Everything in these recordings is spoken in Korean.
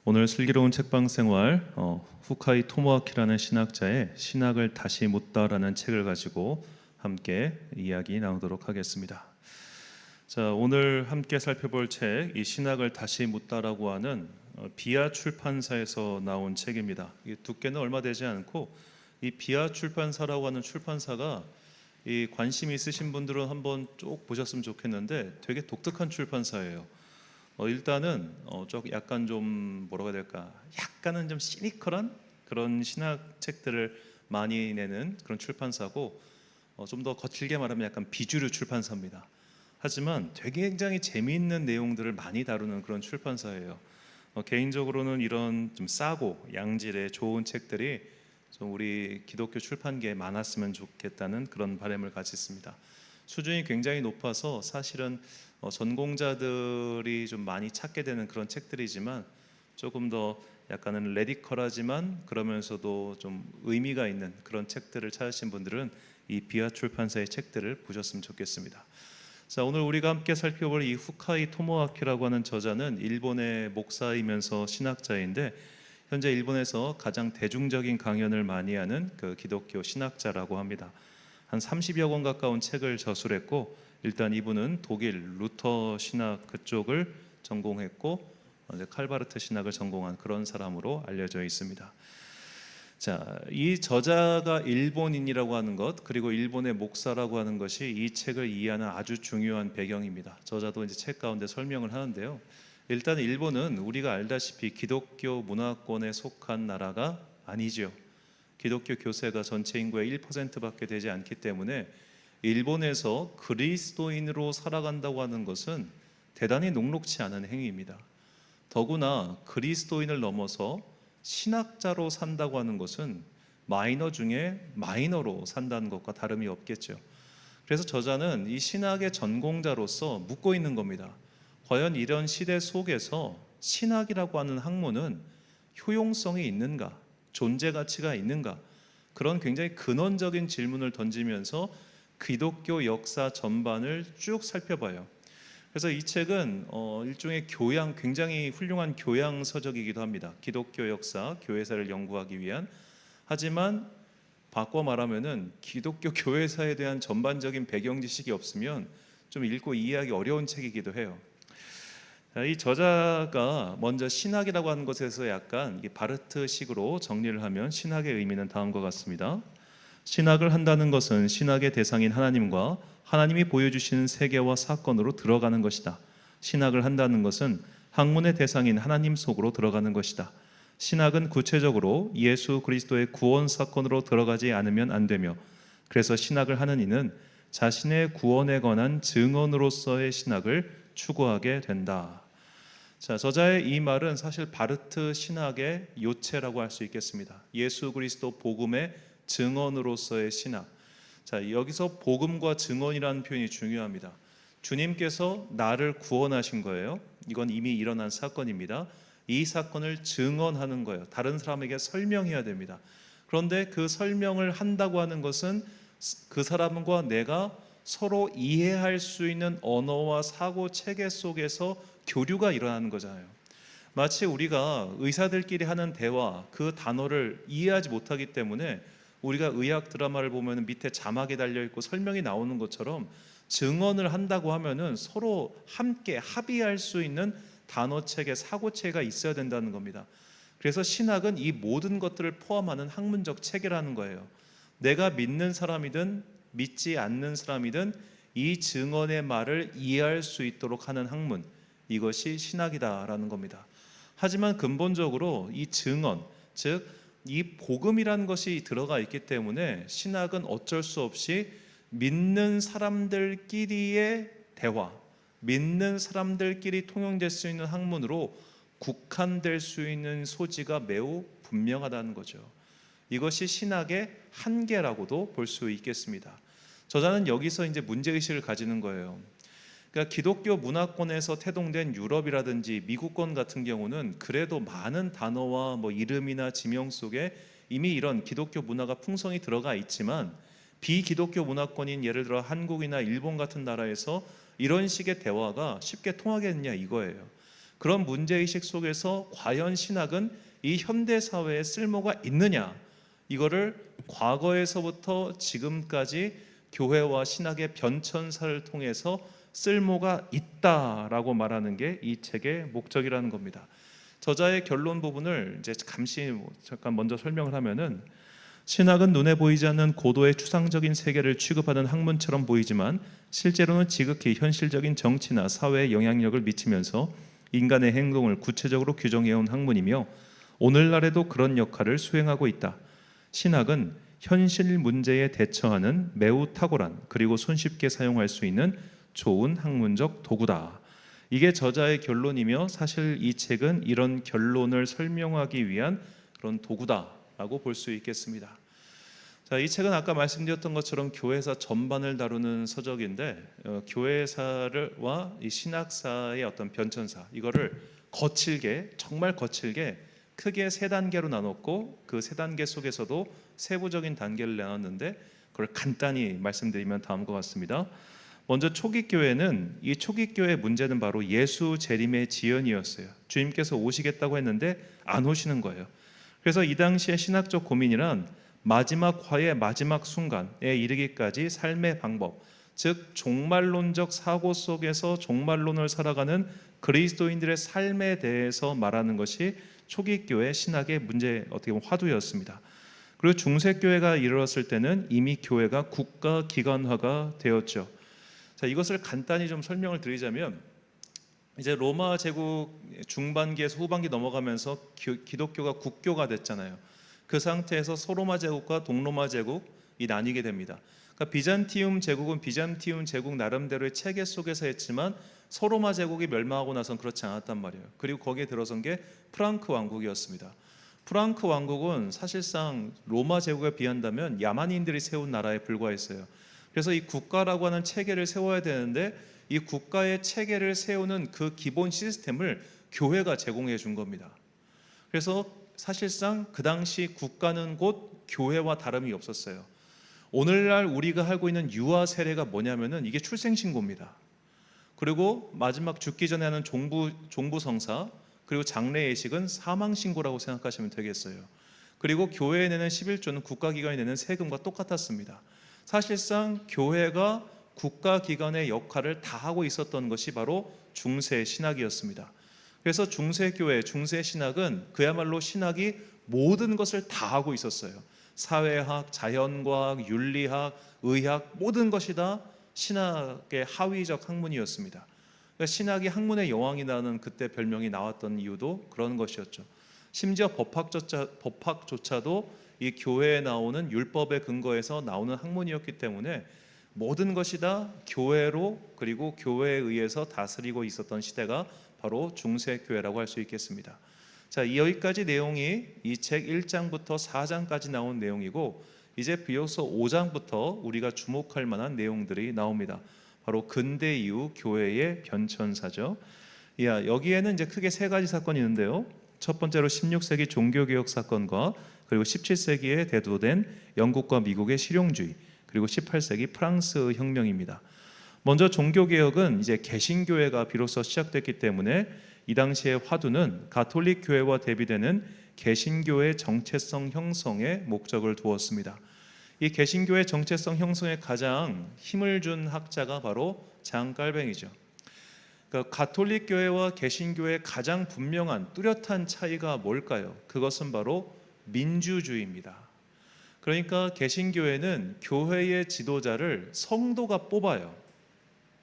오늘 슬기로운 책방 생활 후카이 토모아키라는 신학자의 신학을 다시 묻다라는 책을 가지고 함께 이야기 나누도록 하겠습니다. 자, 오늘 함께 살펴볼 책, 이 신학을 다시 묻다라고 하는 비아 출판사에서 나온 책입니다. 이 두께는 얼마 되지 않고 이 비아 출판사라고 하는 출판사가 이 관심 있으신 분들은 한번 쭉 보셨으면 좋겠는데 되게 독특한 출판사예요. 일단은 약간 좀 뭐라고 해야 될까? 약간은 좀 시니컬한 그런 신학 책들을 많이 내는 그런 출판사고, 좀 더 거칠게 말하면 약간 비주류 출판사입니다. 하지만 되게 굉장히 재미있는 내용들을 많이 다루는 그런 출판사예요. 개인적으로는 이런 좀 싸고 양질의 좋은 책들이 좀 우리 기독교 출판계에 많았으면 좋겠다는 그런 바람을 가졌습니다. 수준이 굉장히 높아서 사실은 전공자들이 좀 많이 찾게 되는 그런 책들이지만, 조금 더 약간은 레디컬하지만 그러면서도 좀 의미가 있는 그런 책들을 찾으신 분들은 이 비아 출판사의 책들을 보셨으면 좋겠습니다. 자, 오늘 우리가 함께 살펴볼 이 후카이 토모아키라고 하는 저자는 일본의 목사이면서 신학자인데, 현재 일본에서 가장 대중적인 강연을 많이 하는 그 기독교 신학자라고 합니다. 한 30여 권 가까운 책을 저술했고, 일단 이분은 독일 루터 신학 그쪽을 전공했고 이제 칼바르트 신학을 전공한 그런 사람으로 알려져 있습니다. 자, 이 저자가 일본인이라고 하는 것, 그리고 일본의 목사라고 하는 것이 이 책을 이해하는 아주 중요한 배경입니다. 저자도 이제 책 가운데 설명을 하는데요. 일단 일본은 우리가 알다시피 기독교 문화권에 속한 나라가 아니죠. 기독교 교세가 전체 인구의 1%밖에 되지 않기 때문에 일본에서 그리스도인으로 살아간다고 하는 것은 대단히 녹록치 않은 행위입니다. 더구나 그리스도인을 넘어서 신학자로 산다고 하는 것은 마이너 중에 마이너로 산다는 것과 다름이 없겠죠. 그래서 저자는 이 신학의 전공자로서 묻고 있는 겁니다. 과연 이런 시대 속에서 신학이라고 하는 학문은 효용성이 있는가? 존재 가치가 있는가? 그런 굉장히 근원적인 질문을 던지면서 기독교 역사 전반을 쭉 살펴봐요. 그래서 이 책은 일종의 교양, 굉장히 훌륭한 교양 서적이기도 합니다. 기독교 역사, 교회사를 연구하기 위한. 하지만 바꿔 말하면은 기독교 교회사에 대한 전반적인 배경 지식이 없으면 좀 읽고 이해하기 어려운 책이기도 해요. 이 저자가 먼저 신학이라고 하는 것에서 약간 바르트식으로 정리를 하면 신학의 의미는 다음과 같습니다. 신학을 한다는 것은 신학의 대상인 하나님과 하나님이 보여주시는 세계와 사건으로 들어가는 것이다. 신학을 한다는 것은 학문의 대상인 하나님 속으로 들어가는 것이다. 신학은 구체적으로 예수 그리스도의 구원 사건으로 들어가지 않으면 안 되며, 그래서 신학을 하는 이는 자신의 구원에 관한 증언으로서의 신학을 추구하게 된다. 자, 저자의 이 말은 사실 바르트 신학의 요체라고 할 수 있겠습니다. 예수 그리스도 복음의 증언으로서의 신학. 자, 여기서 복음과 증언이라는 표현이 중요합니다. 주님께서 나를 구원하신 거예요. 이건 이미 일어난 사건입니다. 이 사건을 증언하는 거예요. 다른 사람에게 설명해야 됩니다. 그런데 그 설명을 한다고 하는 것은 그 사람과 내가 서로 이해할 수 있는 언어와 사고 체계 속에서 교류가 일어나는 거잖아요. 마치 우리가 의사들끼리 하는 대화, 그 단어를 이해하지 못하기 때문에 우리가 의학 드라마를 보면 밑에 자막이 달려있고 설명이 나오는 것처럼, 증언을 한다고 하면은 서로 함께 합의할 수 있는 단어체계, 사고체계가 있어야 된다는 겁니다. 그래서 신학은 이 모든 것들을 포함하는 학문적 체계라는 거예요. 내가 믿는 사람이든 믿지 않는 사람이든 이 증언의 말을 이해할 수 있도록 하는 학문, 이것이 신학이다라는 겁니다. 하지만 근본적으로 이 증언, 즉 이 복음이라는 것이 들어가 있기 때문에 신학은 어쩔 수 없이 믿는 사람들끼리의 대화, 믿는 사람들끼리 통용될 수 있는 학문으로 국한될 수 있는 소지가 매우 분명하다는 거죠. 이것이 신학의 한계라고도 볼 수 있겠습니다. 저자는 여기서 이제 문제의식을 가지는 거예요. 그러니까 기독교 문화권에서 태동된 유럽이라든지 미국권 같은 경우는 그래도 많은 단어와 이름이나 지명 속에 이미 이런 기독교 문화가 풍성히 들어가 있지만, 비기독교 문화권인 예를 들어 한국이나 일본 같은 나라에서 이런 식의 대화가 쉽게 통하겠느냐 이거예요. 그런 문제의식 속에서 과연 신학은 이 현대 사회에 쓸모가 있느냐, 이거를 과거에서부터 지금까지 교회와 신학의 변천사를 통해서 쓸모가 있다라고 말하는 게 이 책의 목적이라는 겁니다. 저자의 결론 부분을 이제 잠시 잠깐 먼저 설명을 하면은, 신학은 눈에 보이지 않는 고도의 추상적인 세계를 취급하는 학문처럼 보이지만 실제로는 지극히 현실적인 정치나 사회에 영향력을 미치면서 인간의 행동을 구체적으로 규정해온 학문이며 오늘날에도 그런 역할을 수행하고 있다. 신학은 현실 문제에 대처하는 매우 탁월한 그리고 손쉽게 사용할 수 있는 좋은 학문적 도구다. 이게 저자의 결론이며, 사실 이 책은 이런 결론을 설명하기 위한 그런 도구다라고 볼 수 있겠습니다. 자, 이 책은 아까 말씀드렸던 것처럼 교회사 전반을 다루는 서적인데, 교회사와 이 신학사의 어떤 변천사, 이거를 거칠게, 정말 거칠게 크게 세 단계로 나눴고, 그 세 단계 속에서도 세부적인 단계를 나눴는데, 그걸 간단히 말씀드리면 다음과 같습니다. 먼저 초기 교회는, 이 초기 교회의 문제는 바로 예수 재림의 지연이었어요. 주님께서 오시겠다고 했는데 안 오시는 거예요. 그래서 이 당시의 신학적 고민이란 마지막 화의 마지막 순간에 이르기까지 삶의 방법, 즉 종말론적 사고 속에서 종말론을 살아가는 그리스도인들의 삶에 대해서 말하는 것이 초기 교회 신학의 문제, 어떻게 보면 화두였습니다. 그리고 중세 교회가 이르렀을 때는 이미 교회가 국가 기관화가 되었죠. 자, 이것을 간단히 좀 설명을 드리자면, 이제 로마 제국 중반기에서 후반기 넘어가면서 기독교가 국교가 됐잖아요. 그 상태에서 소로마 제국과 동로마 제국이 나뉘게 됩니다. 그러니까 비잔티움 제국은 비잔티움 제국 나름대로의 체계 속에서 했지만 소로마 제국이 멸망하고 나선 그렇지 않았단 말이에요. 그리고 거기에 들어선 게 프랑크 왕국이었습니다. 프랑크 왕국은 사실상 로마 제국에 비한다면 야만인들이 세운 나라에 불과했어요. 그래서 이 국가라고 하는 체계를 세워야 되는데, 이 국가의 체계를 세우는 그 기본 시스템을 교회가 제공해 준 겁니다. 그래서 사실상 그 당시 국가는 곧 교회와 다름이 없었어요. 오늘날 우리가 알고 있는 유아 세례가 뭐냐면은 이게 출생신고입니다. 그리고 마지막 죽기 전에 하는 종부성사, 그리고 장례 예식은 사망신고라고 생각하시면 되겠어요. 그리고 교회에 내는 11조는 국가기관이 내는 세금과 똑같았습니다. 사실상 교회가 국가기관의 역할을 다 하고 있었던 것이 바로 중세 신학이었습니다. 그래서 중세교회, 중세신학은 그야말로 신학이 모든 것을 다 하고 있었어요. 사회학, 자연과학, 윤리학, 의학, 모든 것이 다 신학의 하위적 학문이었습니다. 그러니까 신학이 학문의 여왕이라는 그때 별명이 나왔던 이유도 그런 것이었죠. 심지어 법학조차도 이 교회에 나오는 율법의 근거에서 나오는 학문이었기 때문에 모든 것이 다 교회로, 그리고 교회에 의해서 다스리고 있었던 시대가 바로 중세교회라고 할 수 있겠습니다. 자, 여기까지 내용이 이 책 1장부터 4장까지 나온 내용이고, 이제 비로소 5장부터 우리가 주목할 만한 내용들이 나옵니다. 바로 근대 이후 교회의 변천사죠. 여기에는 이제 크게 세 가지 사건이 있는데요. 첫 번째로 16세기 종교개혁 사건과, 그리고 17세기에 대두된 영국과 미국의 실용주의, 그리고 18세기 프랑스 혁명입니다. 먼저 종교개혁은 이제 개신교회가 비로소 시작됐기 때문에 이 당시의 화두는 가톨릭 교회와 대비되는 개신교의 정체성 형성에 목적을 두었습니다. 이 개신교의 정체성 형성에 가장 힘을 준 학자가 바로 장 깔뱅이죠. 그러니까 가톨릭 교회와 개신교의 가장 분명한 뚜렷한 차이가 뭘까요? 그것은 바로 민주주의입니다. 그러니까 개신교회는 교회의 지도자를 성도가 뽑아요.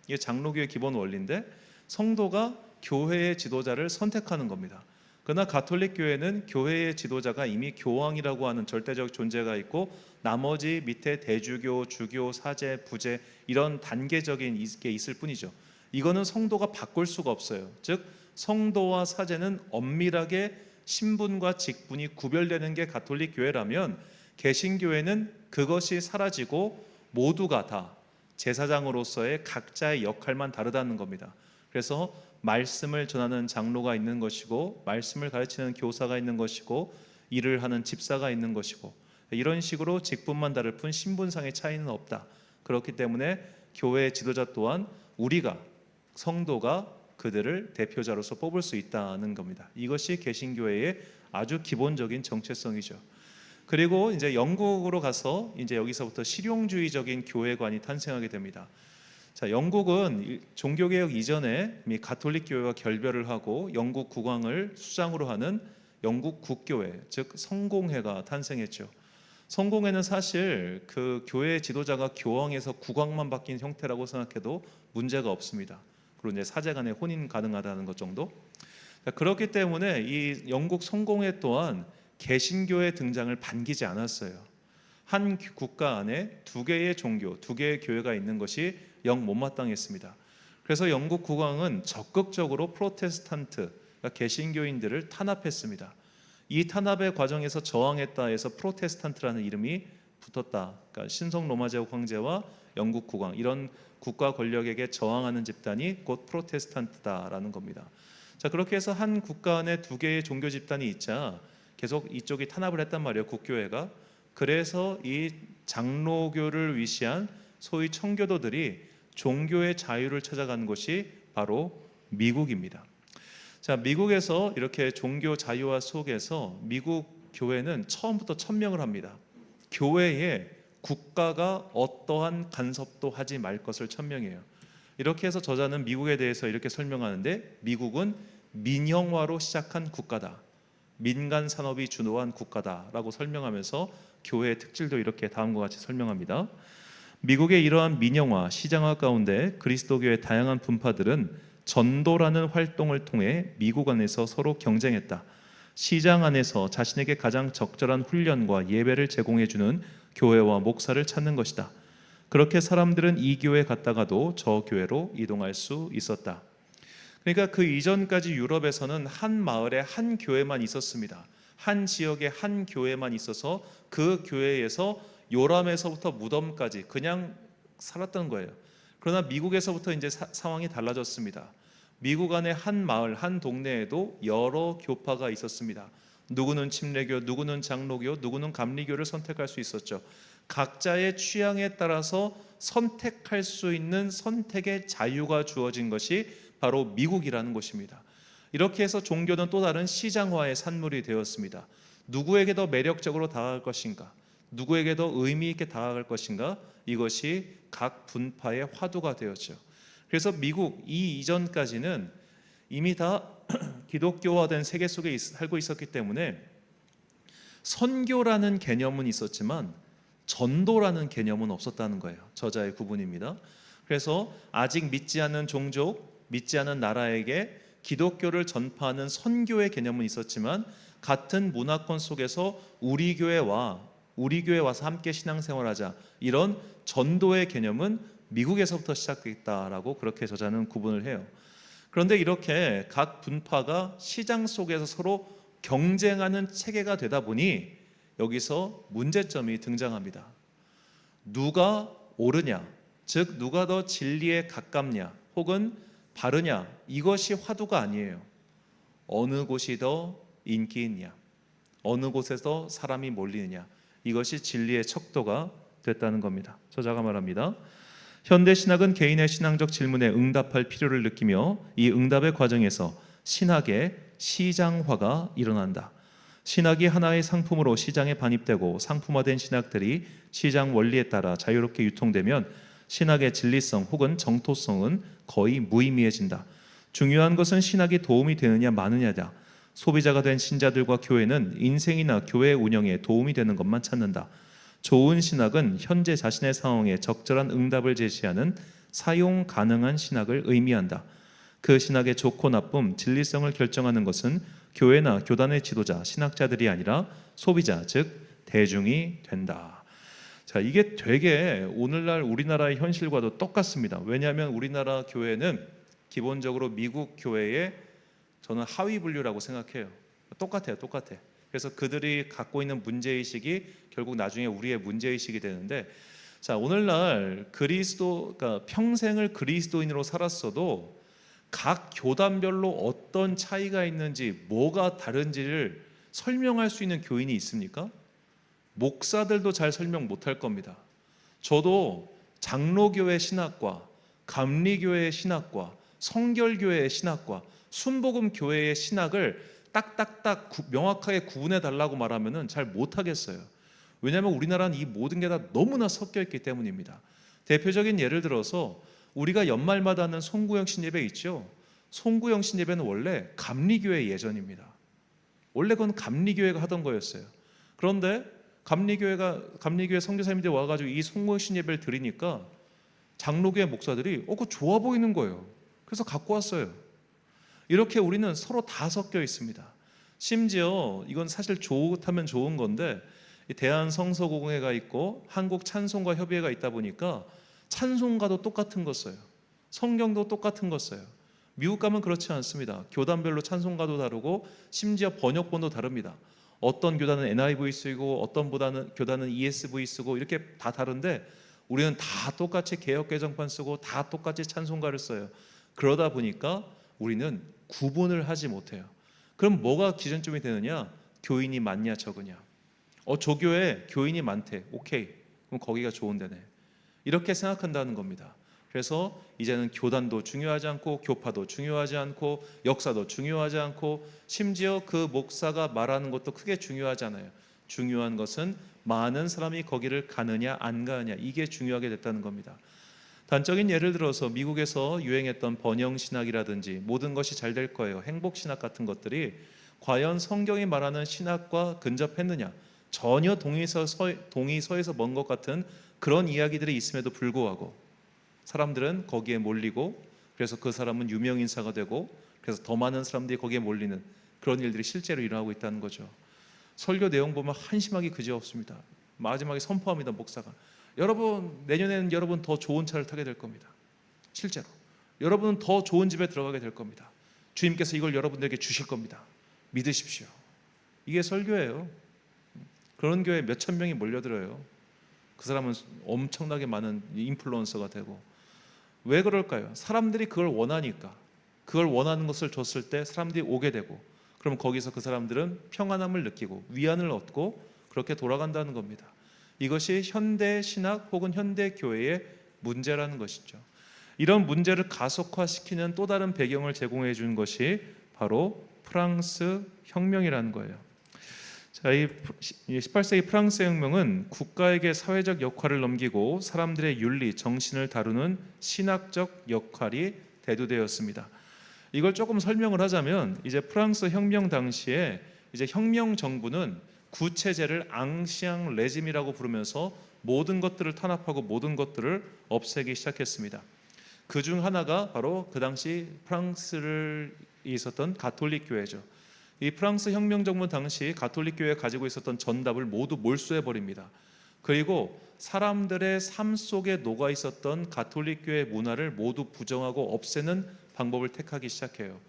이게 장로교의 기본 원리인데, 성도가 교회의 지도자를 선택하는 겁니다. 그러나 가톨릭 교회는 교회의 지도자가 이미 교황이라고 하는 절대적 존재가 있고, 나머지 밑에 대주교, 주교, 사제, 부제 이런 단계적인 게 있을 뿐이죠. 이거는 성도가 바꿀 수가 없어요. 즉 성도와 사제는 엄밀하게 신분과 직분이 구별되는 게 가톨릭 교회라면, 개신교회는 그것이 사라지고 모두가 다 제사장으로서의 각자의 역할만 다르다는 겁니다. 그래서 말씀을 전하는 장로가 있는 것이고, 말씀을 가르치는 교사가 있는 것이고, 일을 하는 집사가 있는 것이고, 이런 식으로 직분만 다를 뿐 신분상의 차이는 없다. 그렇기 때문에 교회의 지도자 또한 우리가, 성도가 그들을 대표자로서 뽑을 수 있다는 겁니다. 이것이 개신교회의 아주 기본적인 정체성이죠. 그리고 이제 영국으로 가서 이제 여기서부터 실용주의적인 교회관이 탄생하게 됩니다. 자, 영국은 종교개혁 이전에 이미 가톨릭 교회와 결별을 하고 영국 국왕을 수장으로 하는 영국 국교회, 즉 성공회가 탄생했죠. 성공회는 사실 그 교회 지도자가 교황에서 국왕만 바뀐 형태라고 생각해도 문제가 없습니다. 그리고 이제 사제간의 혼인 가능하다는 것 정도. 자, 그렇기 때문에 이 영국 성공회 또한 개신교의 등장을 반기지 않았어요. 한 국가 안에 두 개의 종교, 두 개의 교회가 있는 것이 영 못마땅했습니다. 그래서 영국 국왕은 적극적으로 프로테스탄트, 그러니까 개신교인들을 탄압했습니다. 이 탄압의 과정에서 저항했다 해서 프로테스탄트라는 이름이 붙었다. 그러니까 신성 로마 제국 황제와 영국 국왕, 이런 국가 권력에게 저항하는 집단이 곧 프로테스탄트다라는 겁니다. 자, 그렇게 해서 한 국가 안에 두 개의 종교 집단이 있자 계속 이쪽이 탄압을 했단 말이에요, 국교회가. 그래서 이 장로교를 위시한 소위 청교도들이 종교의 자유를 찾아간 곳이 바로 미국입니다. 자, 미국에서 이렇게 종교 자유화 속에서 미국 교회는 처음부터 천명을 합니다. 교회에 국가가 어떠한 간섭도 하지 말 것을 천명해요. 이렇게 해서 저자는 미국에 대해서 이렇게 설명하는데, 미국은 민영화로 시작한 국가다, 민간 산업이 주도한 국가다라고 설명하면서 교회의 특질도 이렇게 다음과 같이 설명합니다. 미국의 이러한 민영화, 시장화 가운데 그리스도교의 다양한 분파들은 전도라는 활동을 통해 미국 안에서 서로 경쟁했다. 시장 안에서 자신에게 가장 적절한 훈련과 예배를 제공해주는 교회와 목사를 찾는 것이다. 그렇게 사람들은 이 교회 갔다가도 저 교회로 이동할 수 있었다. 그러니까 그 이전까지 유럽에서는 한 마을에 한 교회만 있었습니다. 한 지역에 한 교회만 있어서 그 교회에서 요람에서부터 무덤까지 그냥 살았던 거예요. 그러나 미국에서부터 이제 상황이 달라졌습니다. 미국 안에 한 마을, 한 동네에도 여러 교파가 있었습니다. 누구는 침례교, 누구는 장로교, 누구는 감리교를 선택할 수 있었죠. 각자의 취향에 따라서 선택할 수 있는 선택의 자유가 주어진 것이 바로 미국이라는 곳입니다. 이렇게 해서 종교는 또 다른 시장화의 산물이 되었습니다. 누구에게 더 매력적으로 다가갈 것인가, 누구에게 더 의미 있게 다가갈 것인가, 이것이 각 분파의 화두가 되었죠. 그래서 미국 이 이전까지는 이미 다 기독교화된 세계 속에 살고 있었기 때문에 선교라는 개념은 있었지만 전도라는 개념은 없었다는 거예요. 저자의 구분입니다. 그래서 아직 믿지 않는 종족, 믿지 않은 나라에게 기독교를 전파하는 선교의 개념은 있었지만, 같은 문화권 속에서 우리 교회에 와서 함께 신앙생활하자, 이런 전도의 개념은 미국에서부터 시작됐다라고 그렇게 저자는 구분을 해요. 그런데 이렇게 각 분파가 시장 속에서 서로 경쟁하는 체계가 되다 보니 여기서 문제점이 등장합니다. 누가 옳으냐, 즉 누가 더 진리에 가깝냐 혹은 바르냐, 이것이 화두가 아니에요. 어느 곳이 더 인기 있냐, 어느 곳에서 사람이 몰리느냐, 이것이 진리의 척도가 됐다는 겁니다. 저자가 말합니다. 현대 신학은 개인의 신앙적 질문에 응답할 필요를 느끼며 이 응답의 과정에서 신학의 시장화가 일어난다. 신학이 하나의 상품으로 시장에 반입되고 상품화된 신학들이 시장 원리에 따라 자유롭게 유통되면 신학의 진리성 혹은 정토성은 거의 무의미해진다. 중요한 것은 신학이 도움이 되느냐 마느냐다. 소비자가 된 신자들과 교회는 인생이나 교회 운영에 도움이 되는 것만 찾는다. 좋은 신학은 현재 자신의 상황에 적절한 응답을 제시하는 사용 가능한 신학을 의미한다. 그 신학의 좋고 나쁨, 진리성을 결정하는 것은 교회나 교단의 지도자, 신학자들이 아니라 소비자, 즉 대중이 된다. 자, 이게 되게 오늘날 우리나라의 현실과도 똑같습니다. 왜냐하면 우리나라 교회는 기본적으로 미국 교회의 저는 하위 분류라고 생각해요. 똑같아요. 그래서 그들이 갖고 있는 문제의식이 결국 나중에 우리의 문제의식이 되는데, 자, 오늘날 그러니까 평생을 그리스도인으로 살았어도 각 교단별로 어떤 차이가 있는지, 뭐가 다른지를 설명할 수 있는 교인이 있습니까? 목사들도 잘 설명 못할 겁니다. 저도 장로교회 신학과 감리교회 신학과 성결교회의 신학과 순복음 교회의 신학을 딱딱딱 명확하게 구분해 달라고 말하면은 잘 못하겠어요. 왜냐하면 우리나라는 이 모든 게 다 너무나 섞여 있기 때문입니다. 대표적인 예를 들어서 우리가 연말마다 하는 송구영 신예배 있죠. 송구영 신예배는 원래 감리교회 예전입니다. 원래 그건 감리교회가 하던 거였어요. 그런데 감리교회 선교사님들이 와가지고 이 송구영 신예배를 드리니까 장로교회 목사들이 그거 좋아 보이는 거예요. 그래서 갖고 왔어요. 이렇게 우리는 서로 다 섞여 있습니다. 심지어 이건 사실 좋다면 좋은 건데 대한성서공회가 있고 한국찬송가 협의회가 있다 보니까 찬송가도 똑같은 거 써요. 성경도 똑같은 거 써요. 미국 가면 그렇지 않습니다. 교단별로 찬송가도 다르고 심지어 번역본도 다릅니다. 어떤 교단은 NIV 쓰고 어떤 교단은 ESV 쓰고 이렇게 다 다른데 우리는 다 똑같이 개역개정판 쓰고 다 똑같이 찬송가를 써요. 그러다 보니까 우리는 구분을 하지 못해요. 그럼 뭐가 기준점이 되느냐? 교인이 많냐 적으냐. 저 교회 교인이 많대. 오케이. 그럼 거기가 좋은 데네. 이렇게 생각한다는 겁니다. 그래서 이제는 교단도 중요하지 않고 교파도 중요하지 않고 역사도 중요하지 않고 심지어 그 목사가 말하는 것도 크게 중요하지 않아요. 중요한 것은 많은 사람이 거기를 가느냐 안 가느냐, 이게 중요하게 됐다는 겁니다. 단적인 예를 들어서 미국에서 유행했던 번영신학이라든지 모든 것이 잘 될 거예요, 행복신학 같은 것들이 과연 성경이 말하는 신학과 근접했느냐, 전혀 동의서에서 먼 것 같은 그런 이야기들이 있음에도 불구하고 사람들은 거기에 몰리고, 그래서 그 사람은 유명인사가 되고, 그래서 더 많은 사람들이 거기에 몰리는 그런 일들이 실제로 일어나고 있다는 거죠. 설교 내용 보면 한심하기 그지없습니다. 마지막에 선포합니다, 목사가. 여러분, 내년에는 여러분 더 좋은 차를 타게 될 겁니다. 실제로 여러분은 더 좋은 집에 들어가게 될 겁니다. 주님께서 이걸 여러분들에게 주실 겁니다. 믿으십시오. 이게 설교예요. 그런 교회에 몇천 명이 몰려들어요. 그 사람은 엄청나게 많은 인플루언서가 되고. 왜 그럴까요? 사람들이 그걸 원하니까. 그걸 원하는 것을 줬을 때 사람들이 오게 되고, 그럼 거기서 그 사람들은 평안함을 느끼고 위안을 얻고 그렇게 돌아간다는 겁니다. 이것이 현대 신학 혹은 현대 교회의 문제라는 것이죠. 이런 문제를 가속화시키는 또 다른 배경을 제공해 준 것이 바로 프랑스 혁명이라는 거예요. 자, 이 18세기 프랑스 혁명은 국가에게 사회적 역할을 넘기고 사람들의 윤리, 정신을 다루는 신학적 역할이 대두되었습니다. 이걸 조금 설명을 하자면, 이제 프랑스 혁명 당시에 이제 혁명 정부는 구체제를 앙시앙 레짐이라고 부르면서 모든 것들을 탄압하고 모든 것들을 없애기 시작했습니다. 그 중 하나가 바로 그 당시 프랑스를 있었던 가톨릭 교회죠. 이 프랑스 혁명 정부 당시 가톨릭 교회가 가지고 있었던 전답을 모두 몰수해 버립니다. 그리고 사람들의 삶 속에 녹아 있었던 가톨릭 교회 문화를 모두 부정하고 없애는 방법을 택하기 시작해요.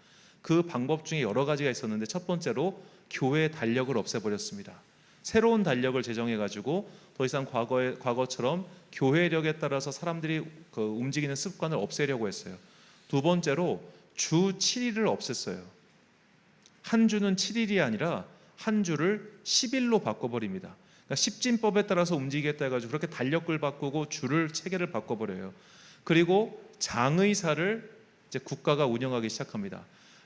그 방법 중에 여러 가지가 있었는데, 첫 번째로 교회의 달력을 없애버렸습니다. 새로운 달력을 제정해가지고 더 이상 과거처럼 교회력에 따라서 사람들이 움직이는 습관을 없애려고 했어요. 두 번째로 주 7일을 없앴어요. 한 주는 7일이 아니라 한 주를 10일로 바꿔버립니다. 그러니까 십진법에 따라서 움직이겠다 해가지고 그렇게 달력을 바꾸고 주를 체계를 바꿔버려요. 그리고 장의사를 이제 국가가 운영하기 시작합니다.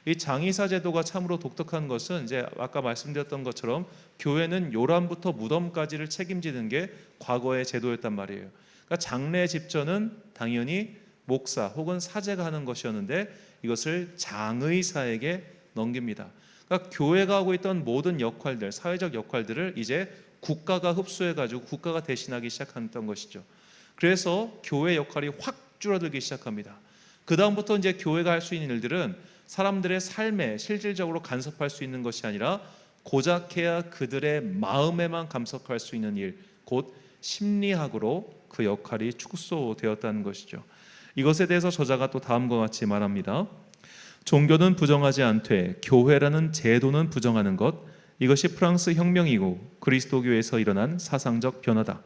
이 장의사 제도가 참으로 독특한 것은, 이제 아까 말씀드렸던 것처럼 교회는 요람부터 무덤까지를 책임지는 게 과거의 제도였단 말이에요. 그러니까 장례 집전은 당연히 목사 혹은 사제가 하는 것이었는데 이것을 장의사에게 넘깁니다. 그러니까 교회가 하고 있던 모든 역할들, 사회적 역할들을 이제 국가가 흡수해가지고 국가가 대신하기 시작했던 것이죠. 그래서 교회 역할이 확 줄어들기 시작합니다. 그 다음부터 이제 교회가 할 수 있는 일들은 사람들의 삶에 실질적으로 간섭할 수 있는 것이 아니라 고작해야 그들의 마음에만 감석할 수 있는 일, 곧 심리학으로 그 역할이 축소되었다는 것이죠. 이것에 대해서 저자가 또 다음과 같이 말합니다. 종교는 부정하지 않되 교회라는 제도는 부정하는 것, 이것이 프랑스 혁명이고 그리스도교에서 일어난 사상적 변화다.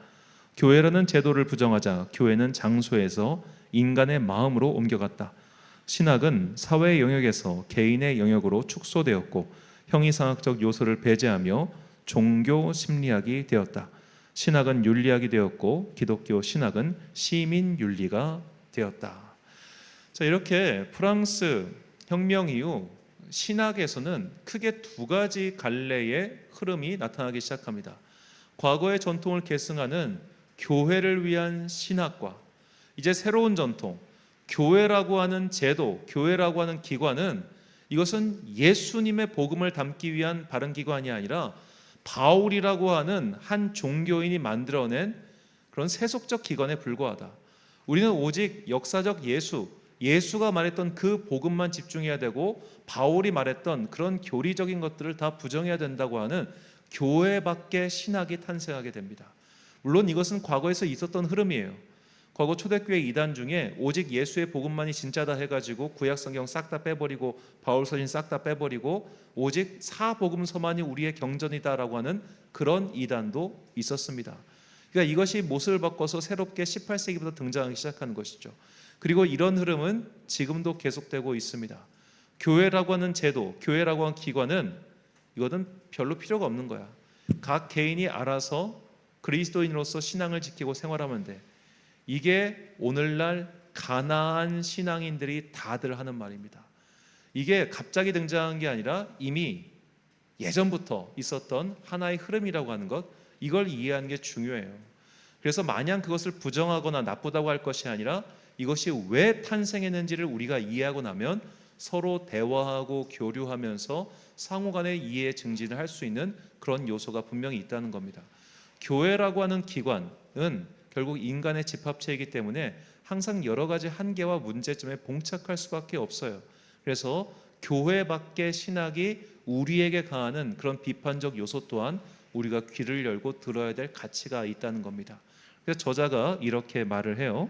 교회라는 제도를 부정하자 교회는 장소에서 인간의 마음으로 옮겨갔다. 신학은 사회 영역에서 개인의 영역으로 축소되었고 형이상학적 요소를 배제하며 종교 심리학이 되었다. 신학은 윤리학이 되었고 기독교 신학은 시민 윤리가 되었다. 자, 이렇게 프랑스 혁명 이후 신학에서는 크게 두 가지 갈래의 흐름이 나타나기 시작합니다. 과거의 전통을 계승하는 교회를 위한 신학과 이제 새로운 전통, 교회라고 하는 제도, 교회라고 하는 기관은 이것은 예수님의 복음을 담기 위한 바른 기관이 아니라 바울이라고 하는 한 종교인이 만들어낸 그런 세속적 기관에 불과하다. 우리는 오직 역사적 예수가 말했던 그 복음만 집중해야 되고 바울이 말했던 그런 교리적인 것들을 다 부정해야 된다고 하는 교회 밖의 신학이 탄생하게 됩니다. 물론 이것은 과거에서 있었던 흐름이에요. 과거 초대교회 이단 중에 오직 예수의 복음만이 진짜다 해가지고 구약성경 싹 다 빼버리고 바울서신 싹 다 빼버리고 오직 사복음서만이 우리의 경전이다라고 하는 그런 이단도 있었습니다. 그러니까 이것이 모습을 바꿔서 새롭게 18세기부터 등장하기 시작한 것이죠. 그리고 이런 흐름은 지금도 계속되고 있습니다. 교회라고 하는 제도, 교회라고 하는 기관은 이거는 별로 필요가 없는 거야. 각 개인이 알아서 그리스도인으로서 신앙을 지키고 생활하면 돼. 이게 오늘날 가나안 신앙인들이 다들 하는 말입니다. 이게 갑자기 등장한 게 아니라 이미 예전부터 있었던 하나의 흐름이라고 하는 것, 이걸 이해하는 게 중요해요. 그래서 마냥 그것을 부정하거나 나쁘다고 할 것이 아니라 이것이 왜 탄생했는지를 우리가 이해하고 나면 서로 대화하고 교류하면서 상호간의 이해 증진을 할 수 있는 그런 요소가 분명히 있다는 겁니다. 교회라고 하는 기관은 결국 인간의 집합체이기 때문에 항상 여러 가지 한계와 문제점에 봉착할 수밖에 없어요. 그래서 교회 밖의 신학이 우리에게 가하는 그런 비판적 요소 또한 우리가 귀를 열고 들어야 될 가치가 있다는 겁니다. 그래서 저자가 이렇게 말을 해요.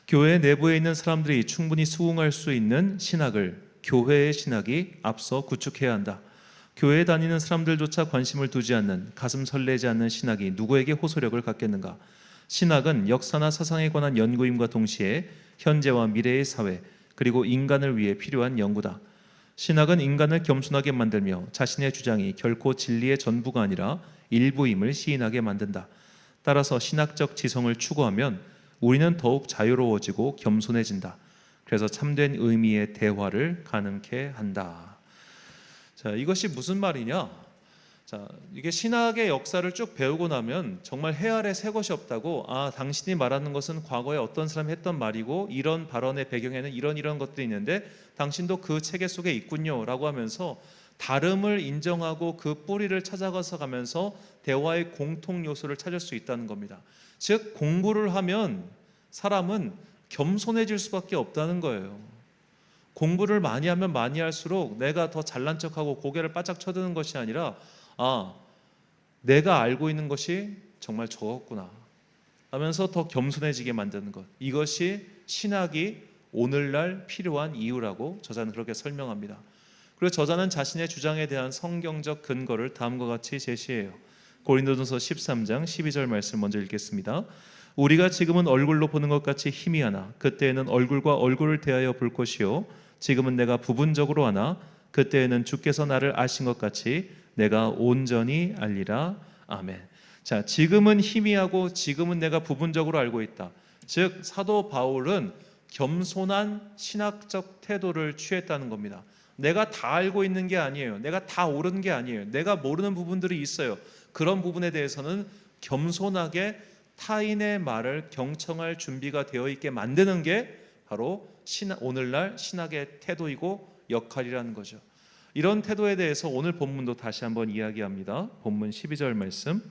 교회 내부에 있는 사람들이 충분히 수긍할 수 있는 신학을 교회의 신학이 앞서 구축해야 한다. 교회에 다니는 사람들조차 관심을 두지 않는, 가슴 설레지 않는 신학이 누구에게 호소력을 갖겠는가? 신학은 역사나 사상에 관한 연구임과 동시에 현재와 미래의 사회 그리고 인간을 위해 필요한 연구다. 신학은 인간을 겸손하게 만들며 자신의 주장이 결코 진리의 전부가 아니라 일부임을 시인하게 만든다. 따라서 신학적 지성을 추구하면 우리는 더욱 자유로워지고 겸손해진다. 그래서 참된 의미의 대화를 가능케 한다. 자, 이것이 무슨 말이냐? 자, 이게 신학의 역사를 쭉 배우고 나면 정말 해 아래 새 것이 없다고, 당신이 말하는 것은 과거에 어떤 사람이 했던 말이고 이런 발언의 배경에는 이런 것들이 있는데 당신도 그 체계 속에 있군요 라고 하면서 다름을 인정하고 그 뿌리를 찾아가서 가면서 대화의 공통 요소를 찾을 수 있다는 겁니다. 즉 공부를 하면 사람은 겸손해질 수밖에 없다는 거예요. 공부를 많이 하면 많이 할수록 내가 더 잘난 척하고 고개를 바짝 쳐드는 것이 아니라 내가 알고 있는 것이 정말 적었구나 하면서 더 겸손해지게 만드는 것, 이것이 신학이 오늘날 필요한 이유라고 저자는 그렇게 설명합니다. 그리고 저자는 자신의 주장에 대한 성경적 근거를 다음과 같이 제시해요. 고린도전서 13장 12절 말씀 먼저 읽겠습니다. 우리가 지금은 얼굴로 보는 것 같이 희미하나 그때에는 얼굴과 얼굴을 대하여 볼 것이요 지금은 내가 부분적으로 하나 그때에는 주께서 나를 아신 것 같이 내가 온전히 알리라. 아멘. 자, 지금은 희미하고 지금은 내가 부분적으로 알고 있다. 즉 사도 바울은 겸손한 신학적 태도를 취했다는 겁니다. 내가 다 알고 있는 게 아니에요. 내가 다 옳은 게 아니에요. 내가 모르는 부분들이 있어요. 그런 부분에 대해서는 겸손하게 타인의 말을 경청할 준비가 되어 있게 만드는 게 바로 오늘날 신학의 태도이고 역할이라는 거죠. 이런 태도에 대해서 오늘 본문도 다시 한번 이야기합니다. 본문 12절 말씀.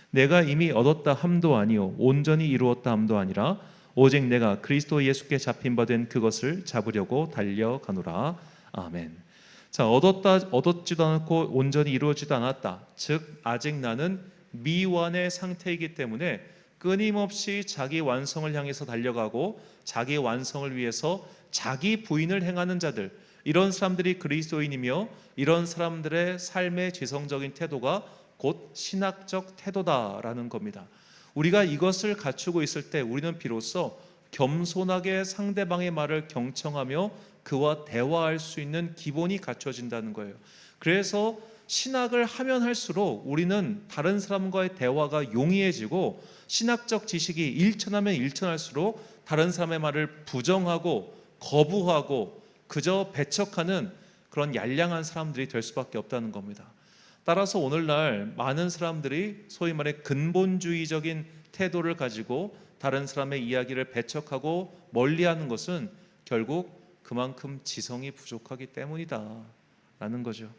내가 이미 얻었다 함도 아니요 온전히 이루었다 함도 아니라 오직 내가 그리스도 예수께 잡힌 바 된 그것을 잡으려고 달려가노라. 아멘. 자, 얻었지도 않고 온전히 이루어지도 않았다. 즉 아직 나는 미완의 상태이기 때문에 끊임없이 자기 완성을 향해서 달려가고 자기 완성을 위해서 자기 부인을 행하는 자들, 이런 사람들이 그리스도인이며 이런 사람들의 삶의 지성적인 태도가 곧 신학적 태도다라는 겁니다. 우리가 이것을 갖추고 있을 때 우리는 비로소 겸손하게 상대방의 말을 경청하며 그와 대화할 수 있는 기본이 갖춰진다는 거예요. 그래서 신학을 하면 할수록 우리는 다른 사람과의 대화가 용이해지고 신학적 지식이 일천하면 일천할수록 다른 사람의 말을 부정하고 거부하고 그저 배척하는 그런 양량한 사람들이 될 수밖에 없다는 겁니다. 따라서 오늘날 많은 사람들이 소위 말해 근본주의적인 태도를 가지고 다른 사람의 이야기를 배척하고 멀리하는 것은 결국 그만큼 지성이 부족하기 때문이다라는 거죠.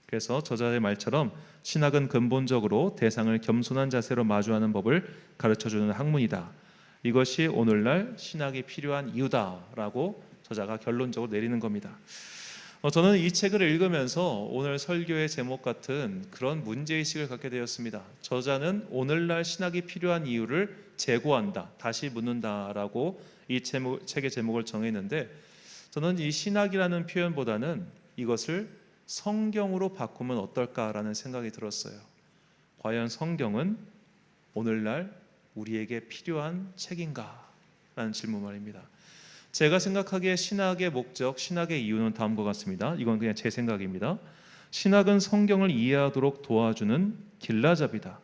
그래서 저자의 말처럼 신학은 근본적으로 대상을 겸손한 자세로 마주하는 법을 가르쳐주는 학문이다. 이것이 오늘날 신학이 필요한 이유다라고 저자가 결론적으로 내리는 겁니다. 저는 이 책을 읽으면서 오늘 설교의 제목 같은 그런 문제의식을 갖게 되었습니다. 저자는 오늘날 신학이 필요한 이유를 재고한다, 다시 묻는다라고 이 책의 제목을 정했는데, 저는 이 신학이라는 표현보다는 이것을 성경으로 바꾸면 어떨까라는 생각이 들었어요. 과연 성경은 오늘날 우리에게 필요한 책인가? 라는 질문 말입니다. 제가 생각하기에 신학의 목적, 신학의 이유는 다음과 같습니다. 이건 그냥 제 생각입니다. 신학은 성경을 이해하도록 도와주는 길라잡이다.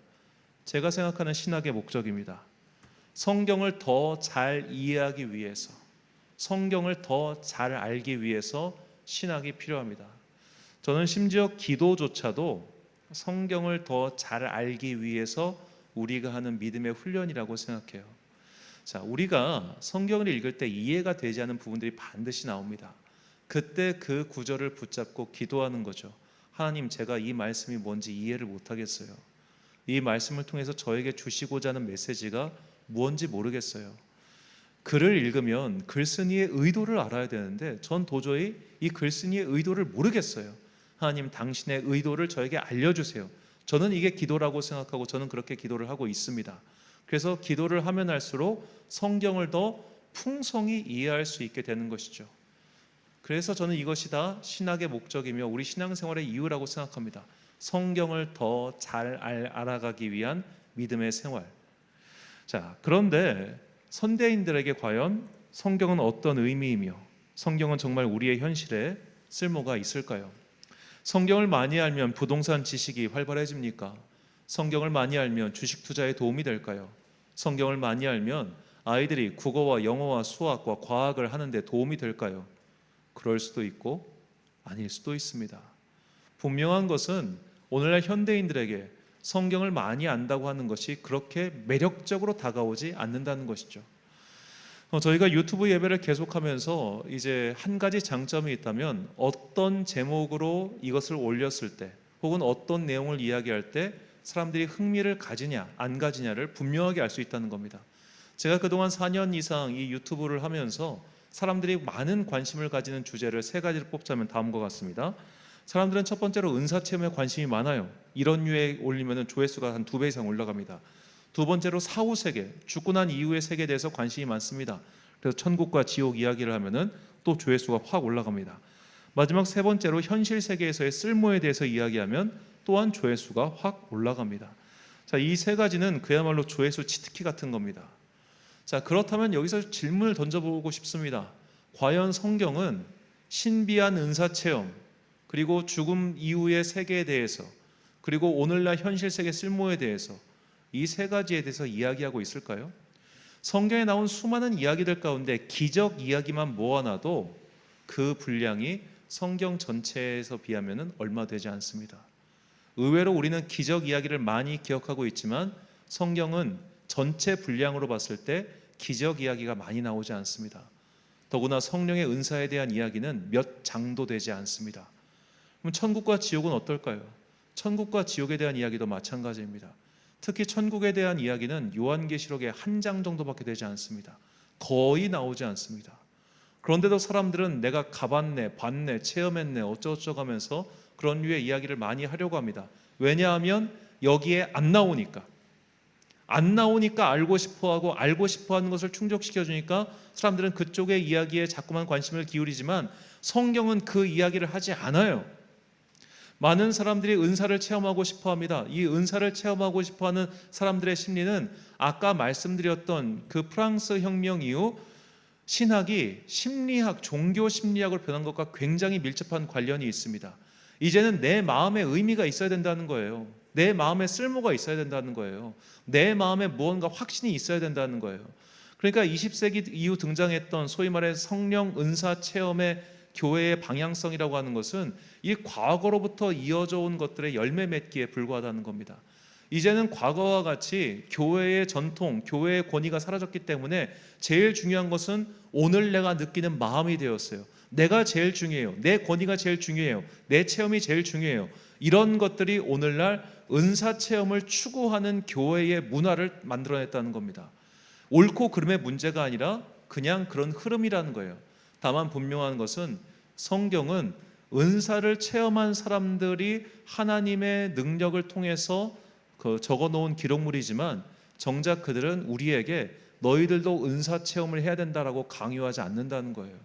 제가 생각하는 신학의 목적입니다. 성경을 더 잘 이해하기 위해서, 성경을 더 잘 알기 위해서 신학이 필요합니다. 저는 심지어 기도조차도 성경을 더 잘 알기 위해서 우리가 하는 믿음의 훈련이라고 생각해요. 자, 우리가 성경을 읽을 때 이해가 되지 않은 부분들이 반드시 나옵니다. 그때 그 구절을 붙잡고 기도하는 거죠. 하나님, 제가 이 말씀이 뭔지 이해를 못하겠어요. 이 말씀을 통해서 저에게 주시고자 하는 메시지가 무엇인지 모르겠어요. 글을 읽으면 글쓴이의 의도를 알아야 되는데 전 도저히 이 글쓴이의 의도를 모르겠어요. 하나님, 당신의 의도를 저에게 알려주세요. 저는 이게 기도라고 생각하고 저는 그렇게 기도를 하고 있습니다. 그래서 기도를 하면 할수록 성경을 더 풍성히 이해할 수 있게 되는 것이죠. 그래서 저는 이것이 다 신학의 목적이며 우리 신앙생활의 이유라고 생각합니다. 성경을 더 잘 알아가기 위한 믿음의 생활. 자, 그런데 선대인들에게 과연 성경은 어떤 의미이며 성경은 정말 우리의 현실에 쓸모가 있을까요? 성경을 많이 알면 부동산 지식이 활발해집니까? 성경을 많이 알면 주식 투자에 도움이 될까요? 성경을 많이 알면 아이들이 국어와 영어와 수학과 과학을 하는데 도움이 될까요? 그럴 수도 있고 아닐 수도 있습니다. 분명한 것은 오늘날 현대인들에게 성경을 많이 안다고 하는 것이 그렇게 매력적으로 다가오지 않는다는 것이죠. 저희가 유튜브 예배를 계속하면서 이제 한 가지 장점이 있다면 어떤 제목으로 이것을 올렸을 때 혹은 어떤 내용을 이야기할 때 사람들이 흥미를 가지냐 안 가지냐를 분명하게 알 수 있다는 겁니다. 제가 그동안 4년 이상 이 유튜브를 하면서 사람들이 많은 관심을 가지는 주제를 3가지를 뽑자면 다음과 같습니다. 사람들은 첫 번째로 은사체험에 관심이 많아요. 이런 류에 올리면 조회수가 한 2배 이상 올라갑니다. 두 번째로 사후세계, 죽고 난 이후의 세계에 대해서 관심이 많습니다. 그래서 천국과 지옥 이야기를 하면은 또 조회수가 확 올라갑니다. 마지막 3번째로 현실 세계에서의 쓸모에 대해서 이야기하면 또한 조회수가 확 올라갑니다. 자, 이 3가지는 그야말로 조회수 치트키 같은 겁니다. 자, 그렇다면 여기서 질문을 던져보고 싶습니다. 과연 성경은 신비한 은사체험, 그리고 죽음 이후의 세계에 대해서, 그리고 오늘날 현실 세계 쓸모에 대해서 이 3가지에 대해서 이야기하고 있을까요? 성경에 나온 수많은 이야기들 가운데 기적 이야기만 모아놔도 그 분량이 성경 전체에서 비하면 얼마 되지 않습니다. 의외로 우리는 기적 이야기를 많이 기억하고 있지만 성경은 전체 분량으로 봤을 때 기적 이야기가 많이 나오지 않습니다. 더구나 성령의 은사에 대한 이야기는 몇 장도 되지 않습니다. 그럼 천국과 지옥은 어떨까요? 천국과 지옥에 대한 이야기도 마찬가지입니다. 특히 천국에 대한 이야기는 요한계시록에 1장 정도밖에 되지 않습니다. 거의 나오지 않습니다. 그런데도 사람들은 내가 가봤네, 봤네, 체험했네, 어쩌고저쩌고 하면서 그런 류의 이야기를 많이 하려고 합니다. 왜냐하면 여기에 안 나오니까 알고 싶어하고 알고 싶어하는 것을 충족시켜주니까 사람들은 그쪽의 이야기에 자꾸만 관심을 기울이지만 성경은 그 이야기를 하지 않아요. 많은 사람들이 은사를 체험하고 싶어합니다. 이 은사를 체험하고 싶어하는 사람들의 심리는 아까 말씀드렸던 그 프랑스 혁명 이후 신학이 심리학, 종교 심리학으로 변한 것과 굉장히 밀접한 관련이 있습니다. 이제는 내 마음에 의미가 있어야 된다는 거예요. 내 마음에 쓸모가 있어야 된다는 거예요. 내 마음에 무언가 확신이 있어야 된다는 거예요. 그러니까 20세기 이후 등장했던 소위 말해 성령 은사 체험의 교회의 방향성이라고 하는 것은 이 과거로부터 이어져 온 것들의 열매 맺기에 불과하다는 겁니다. 이제는 과거와 같이 교회의 전통, 교회의 권위가 사라졌기 때문에 제일 중요한 것은 오늘 내가 느끼는 마음이 되었어요. 내가 제일 중요해요. 내 권위가 제일 중요해요. 내 체험이 제일 중요해요. 이런 것들이 오늘날 은사 체험을 추구하는 교회의 문화를 만들어냈다는 겁니다. 옳고 그름의 문제가 아니라 그냥 그런 흐름이라는 거예요. 다만 분명한 것은 성경은 은사를 체험한 사람들이 하나님의 능력을 통해서 적어놓은 기록물이지만 정작 그들은 우리에게 너희들도 은사 체험을 해야 된다라고 강요하지 않는다는 거예요.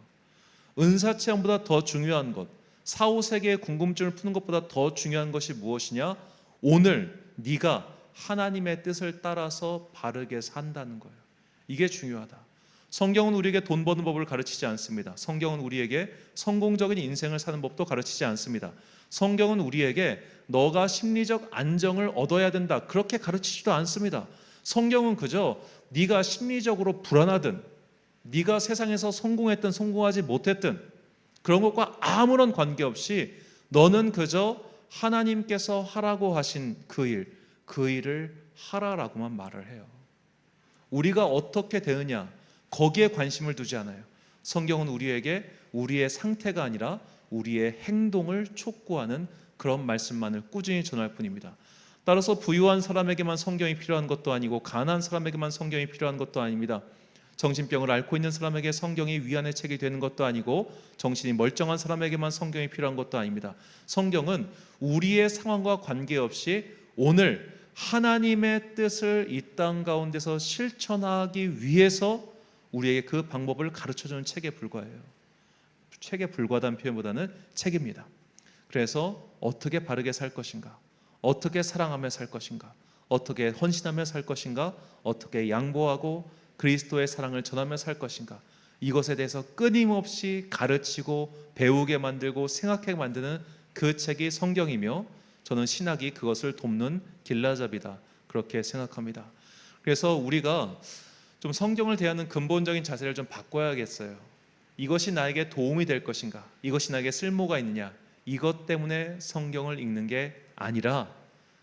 은사 체험보다 더 중요한 것, 4, 5세기의 궁금증을 푸는 것보다 더 중요한 것이 무엇이냐? 오늘 네가 하나님의 뜻을 따라서 바르게 산다는 거예요. 이게 중요하다. 성경은 우리에게 돈 버는 법을 가르치지 않습니다. 성경은 우리에게 성공적인 인생을 사는 법도 가르치지 않습니다. 성경은 우리에게 너가 심리적 안정을 얻어야 된다 그렇게 가르치지도 않습니다. 성경은 그저 네가 심리적으로 불안하든 네가 세상에서 성공했든 성공하지 못했든 그런 것과 아무런 관계없이 너는 그저 하나님께서 하라고 하신 그 일을 하라라고만 말을 해요. 우리가 어떻게 되느냐 거기에 관심을 두지 않아요. 성경은 우리에게 우리의 상태가 아니라 우리의 행동을 촉구하는 그런 말씀만을 꾸준히 전할 뿐입니다. 따라서 부유한 사람에게만 성경이 필요한 것도 아니고 가난한 사람에게만 성경이 필요한 것도 아닙니다. 정신병을 앓고 있는 사람에게 성경이 위안의 책이 되는 것도 아니고 정신이 멀쩡한 사람에게만 성경이 필요한 것도 아닙니다. 성경은 우리의 상황과 관계없이 오늘 하나님의 뜻을 이 땅 가운데서 실천하기 위해서 우리에게 그 방법을 가르쳐주는 책에 불과해요. 책에 불과하다는 표현보다는 책입니다. 그래서 어떻게 바르게 살 것인가, 어떻게 사랑하며 살 것인가, 어떻게 헌신하며 살 것인가, 어떻게 양보하고 그리스도의 사랑을 전하며 살 것인가, 이것에 대해서 끊임없이 가르치고 배우게 만들고 생각하게 만드는 그 책이 성경이며 저는 신학이 그것을 돕는 길라잡이다 그렇게 생각합니다. 그래서 우리가 좀 성경을 대하는 근본적인 자세를 좀 바꿔야겠어요. 이것이 나에게 도움이 될 것인가, 이것이 나에게 쓸모가 있느냐, 이것 때문에 성경을 읽는 게 아니라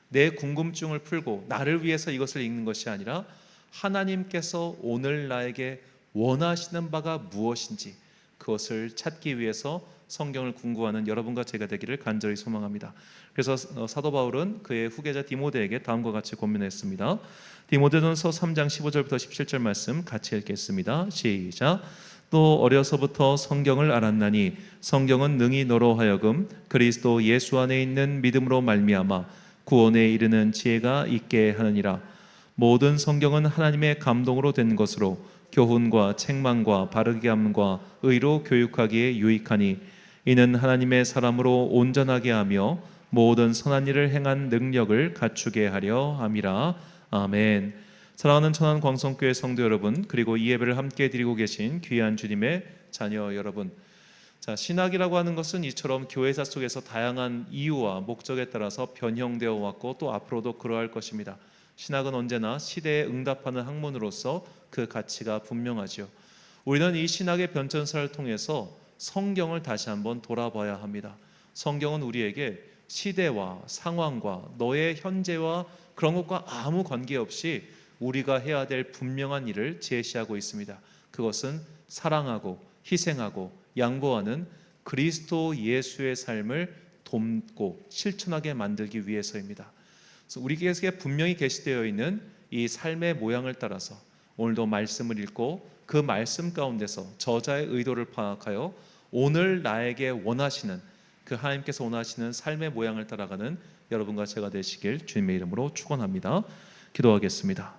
내 궁금증을 풀고 나를 위해서 이것을 읽는 것이 아니라 하나님께서 오늘 나에게 원하시는 바가 무엇인지 그것을 찾기 위해서 성경을 공부하는 여러분과 제가 되기를 간절히 소망합니다. 그래서 사도 바울은 그의 후계자 디모데에게 다음과 같이 권면했습니다. 디모데전서 3장 15절부터 17절 말씀 같이 읽겠습니다. 시작. 또 어려서부터 성경을 알았나니 성경은 능히 너로 하여금 그리스도 예수 안에 있는 믿음으로 말미암아 구원에 이르는 지혜가 있게 하느니라. 모든 성경은 하나님의 감동으로 된 것으로 교훈과 책망과 바르게 함과 의로 교육하기에 유익하니 이는 하나님의 사람으로 온전하게 하며 모든 선한 일을 행한 능력을 갖추게 하려 함이라. 아멘. 사랑하는 천안 광성교회 성도 여러분, 그리고 이 예배를 함께 드리고 계신 귀한 주님의 자녀 여러분, 자, 신학이라고 하는 것은 이처럼 교회사 속에서 다양한 이유와 목적에 따라서 변형되어 왔고 또 앞으로도 그러할 것입니다. 신학은 언제나 시대에 응답하는 학문으로서 그 가치가 분명하지요. 우리는 이 신학의 변천사를 통해서 성경을 다시 한번 돌아봐야 합니다. 성경은 우리에게 시대와 상황과 너의 현재와 그런 것과 아무 관계없이 우리가 해야 될 분명한 일을 제시하고 있습니다. 그것은 사랑하고 희생하고 양보하는 그리스도 예수의 삶을 돕고 실천하게 만들기 위해서입니다. 그래서 우리에게 분명히 게시되어 있는 이 삶의 모양을 따라서 오늘도 말씀을 읽고 그 말씀 가운데서 저자의 의도를 파악하여 오늘 나에게 원하시는 그 하나님께서 원하시는 삶의 모양을 따라가는 여러분과 제가 되시길 주님의 이름으로 축원합니다. 기도하겠습니다.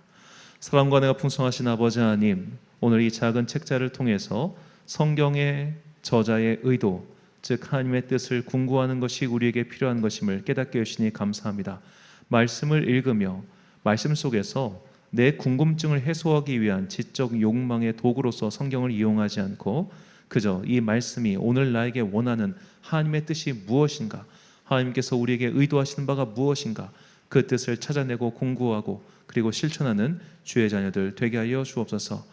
사랑과 은혜가 풍성하신 아버지 하나님, 오늘 이 작은 책자를 통해서 성경의 저자의 의도, 즉 하나님의 뜻을 궁구하는 것이 우리에게 필요한 것임을 깨닫게 해주시니 감사합니다. 말씀을 읽으며 말씀 속에서 내 궁금증을 해소하기 위한 지적 욕망의 도구로서 성경을 이용하지 않고 그저 이 말씀이 오늘 나에게 원하는 하나님의 뜻이 무엇인가, 하나님께서 우리에게 의도하시는 바가 무엇인가, 그 뜻을 찾아내고 공부하고 그리고 실천하는 주의 자녀들 되게 하여 주옵소서.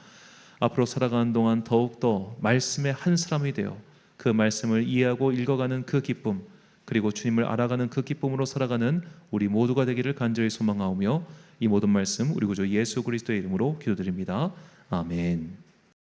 앞으로 살아가는 동안 더욱더 말씀의 한 사람이 되어 그 말씀을 이해하고 읽어가는 그 기쁨, 그리고 주님을 알아가는 그 기쁨으로 살아가는 우리 모두가 되기를 간절히 소망하오며 이 모든 말씀 우리 구주 예수 그리스도의 이름으로 기도드립니다. 아멘.